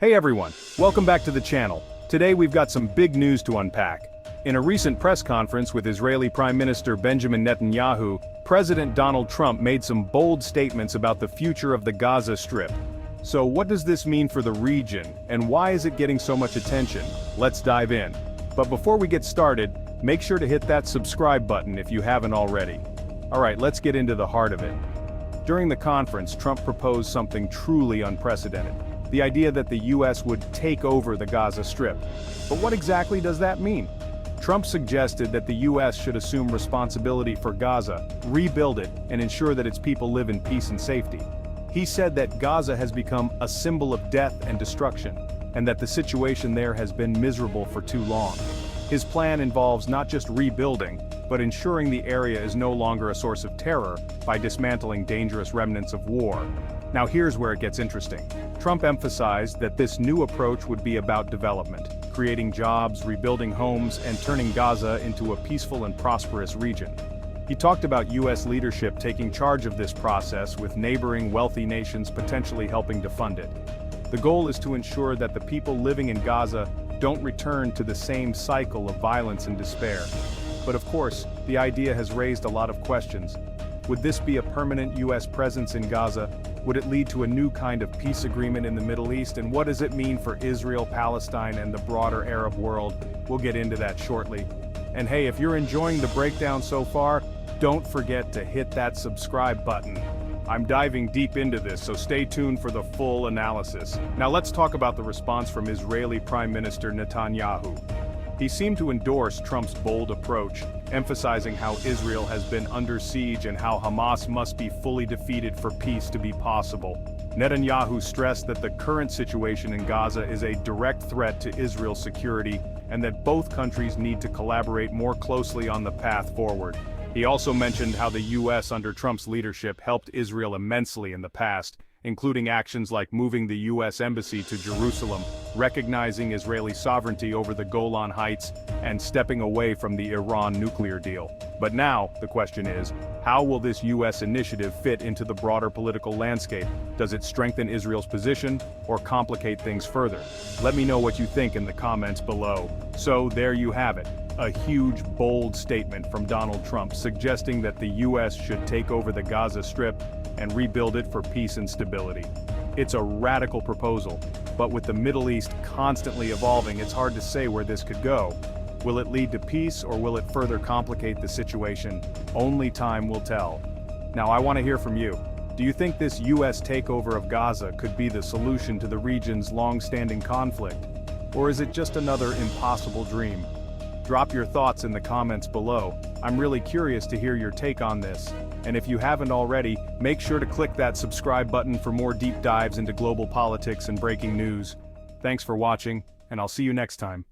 Hey everyone, welcome back to the channel. Today we've got some big news to unpack. In a recent press conference with Israeli Prime Minister Benjamin Netanyahu, President Donald Trump made some bold statements about the future of the Gaza Strip. So what does this mean for the region, and why is it getting so much attention? Let's dive in. But before we get started, make sure to hit that subscribe button if you haven't already. Alright, let's get into the heart of it. During the conference, Trump proposed something truly unprecedented. The idea that the US would take over the Gaza Strip. But what exactly does that mean? Trump suggested that the US should assume responsibility for Gaza, rebuild it, and ensure that its people live in peace and safety. He said that Gaza has become a symbol of death and destruction, and that the situation there has been miserable for too long. His plan involves not just rebuilding, but ensuring the area is no longer a source of terror by dismantling dangerous remnants of war. Now here's where it gets interesting. Trump emphasized that this new approach would be about development, creating jobs, rebuilding homes, and turning Gaza into a peaceful and prosperous region. He talked about US leadership taking charge of this process, with neighboring wealthy nations potentially helping to fund it. The goal is to ensure that the people living in Gaza don't return to the same cycle of violence and despair. But of course, the idea has raised a lot of questions. Would this be a permanent US presence in Gaza? Would it lead to a new kind of peace agreement in the Middle East? And what does it mean for Israel, Palestine, and the broader Arab world? We'll get into that shortly. And hey, if you're enjoying the breakdown so far, don't forget to hit that subscribe button. I'm diving deep into this, so stay tuned for the full analysis. Now let's talk about the response from Israeli Prime Minister Netanyahu. He seemed to endorse Trump's bold approach, emphasizing how Israel has been under siege and how Hamas must be fully defeated for peace to be possible. Netanyahu stressed that the current situation in Gaza is a direct threat to Israel's security, and that both countries need to collaborate more closely on the path forward. He also mentioned how the US under Trump's leadership helped Israel immensely in the past, including actions like moving the US embassy to Jerusalem, recognizing Israeli sovereignty over the Golan Heights, and stepping away from the Iran nuclear deal. But now, the question is, how will this US initiative fit into the broader political landscape? Does it strengthen Israel's position, or complicate things further? Let me know what you think in the comments below. So there you have it. A huge, bold statement from Donald Trump suggesting that the US should take over the Gaza Strip and rebuild it for peace and stability. It's a radical proposal, but with the Middle East constantly evolving, it's hard to say where this could go. Will it lead to peace, or will it further complicate the situation? Only time will tell. Now I want to hear from you. Do you think this US takeover of Gaza could be the solution to the region's long-standing conflict? Or is it just another impossible dream? Drop your thoughts in the comments below. I'm really curious to hear your take on this. And if you haven't already, make sure to click that subscribe button for more deep dives into global politics and breaking news. Thanks for watching, and I'll see you next time.